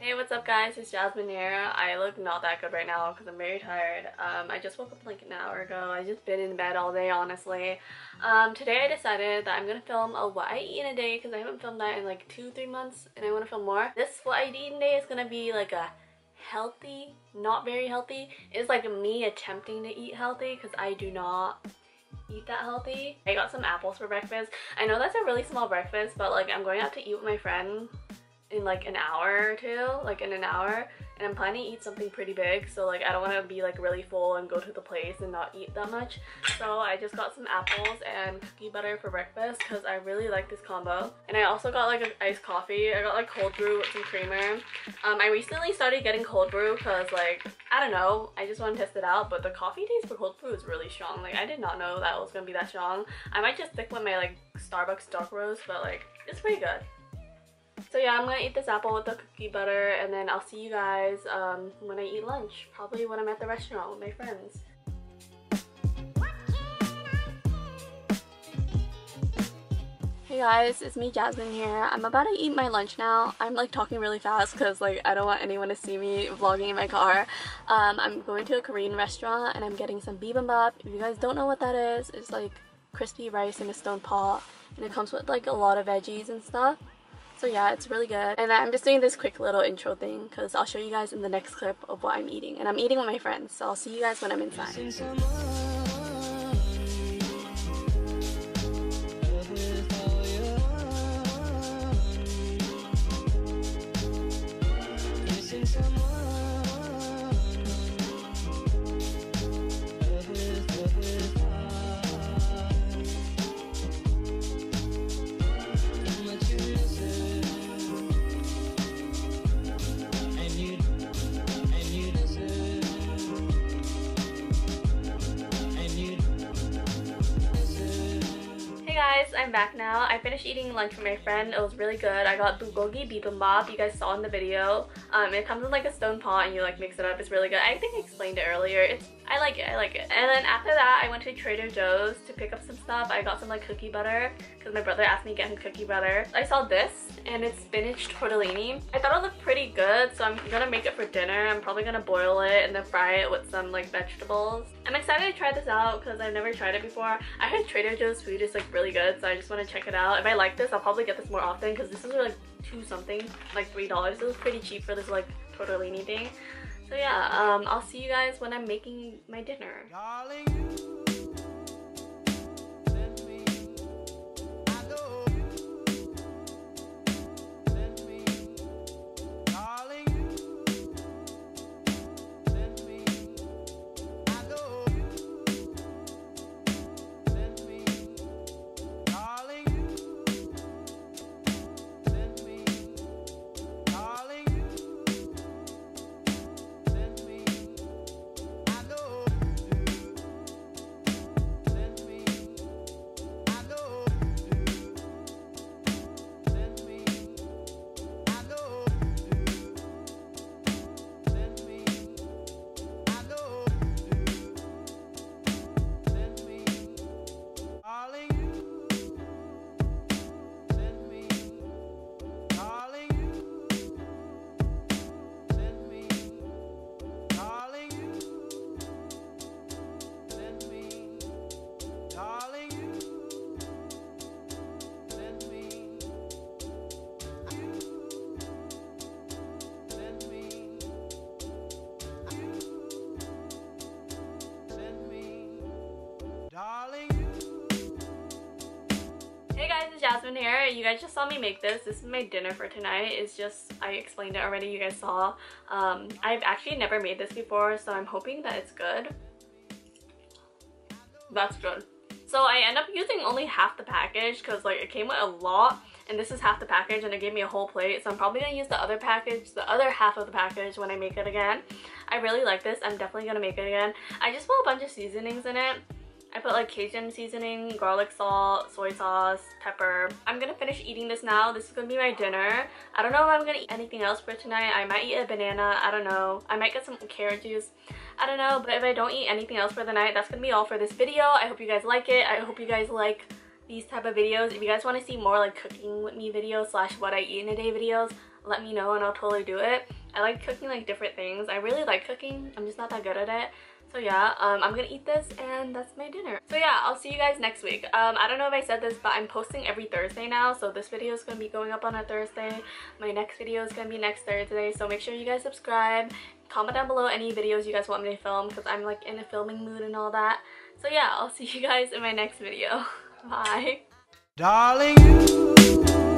Hey, what's up guys? It's Jasmine here. I look not that good right now because I'm very tired. I just woke up like an hour ago. I just been in bed all day, honestly. Today I decided that I'm gonna film a what I eat in a day because I haven't filmed that in like 2-3 months and I want to film more. This what I eat in a day is gonna be like a healthy, not very healthy. It's like me attempting to eat healthy because I do not eat that healthy. I got some apples for breakfast. I know that's a really small breakfast, but like I'm going out to eat with my friend in like an hour or two, and I'm planning to eat something pretty big, so like I don't want to be like really full and go to the place and not eat that much. So I just got some apples and cookie butter for breakfast because I really like this combo. And I also got like an iced coffee. I got like cold brew with some creamer. I recently started getting cold brew because like I don't know, I just want to test it out, but the coffee taste for cold brew is really strong. Like I did not know that it was gonna be that strong. I might just stick with my like Starbucks dark roast, but like it's pretty good. So yeah, I'm gonna eat this apple with the cookie butter, and then I'll see you guys when I eat lunch. Probably when I'm at the restaurant with my friends. Hey guys, it's me, Jasmine here. I'm about to eat my lunch now. I'm like talking really fast because like I don't want anyone to see me vlogging in my car. I'm going to a Korean restaurant and I'm getting some bibimbap. If you guys don't know what that is, it's like crispy rice in a stone pot, and it comes with like a lot of veggies and stuff. So yeah, it's really good. And I'm just doing this quick little intro thing because I'll show you guys in the next clip of what I'm eating. And I'm eating with my friends, so I'll see you guys when I'm inside. I'm back now. I finished eating lunch with my friend. It was really good. I got bulgogi bibimbap. You guys saw in the video. It comes in like a stone pot and you like mix it up. It's really good. I think I explained it earlier. I like it. And then after that, I went to Trader Joe's to pick up some stuff. I got some like cookie butter because my brother asked me to get him cookie butter. I saw this and it's spinach tortellini. I thought it looked pretty good, so I'm gonna make it for dinner. I'm probably gonna boil it and then fry it with some like vegetables. I'm excited to try this out because I've never tried it before. I heard Trader Joe's food is like really good, so I just want to check it out. If I like this, I'll probably get this more often because this is like $2 something, like $3. It was pretty cheap for this like tortellini thing. So yeah, I'll see you guys when I'm making my dinner. Hey guys, it's Jasmine here. You guys just saw me make this. This is my dinner for tonight. It's just, I explained it already, you guys saw. I've actually never made this before, so I'm hoping that it's good. That's good. So I end up using only half the package because like it came with a lot, and this is half the package and it gave me a whole plate, so I'm probably gonna use the other half of the package when I make it again. I really like this. I'm definitely gonna make it again. I just put a bunch of seasonings in it. I put like Cajun seasoning, garlic salt, soy sauce, pepper. I'm gonna finish eating this now. This is gonna be my dinner. I don't know if I'm gonna eat anything else for tonight. I might eat a banana, I don't know. I might get some carrot juice, I don't know. But if I don't eat anything else for the night, that's gonna be all for this video. I hope you guys like it. I hope you guys like these type of videos. If you guys want to see more like cooking with me videos slash what I eat in a day videos, let me know and I'll totally do it. I like cooking like different things. I really like cooking. I'm just not that good at it. So yeah, I'm gonna eat this and that's my dinner. So yeah, I'll see you guys next week. I don't know if I said this, but I'm posting every Thursday now. So this video is gonna be going up on a Thursday. My next video is gonna be next Thursday. So make sure you guys subscribe. Comment down below any videos you guys want me to film because I'm like in a filming mood and all that. So yeah, I'll see you guys in my next video. Bye. Darling, you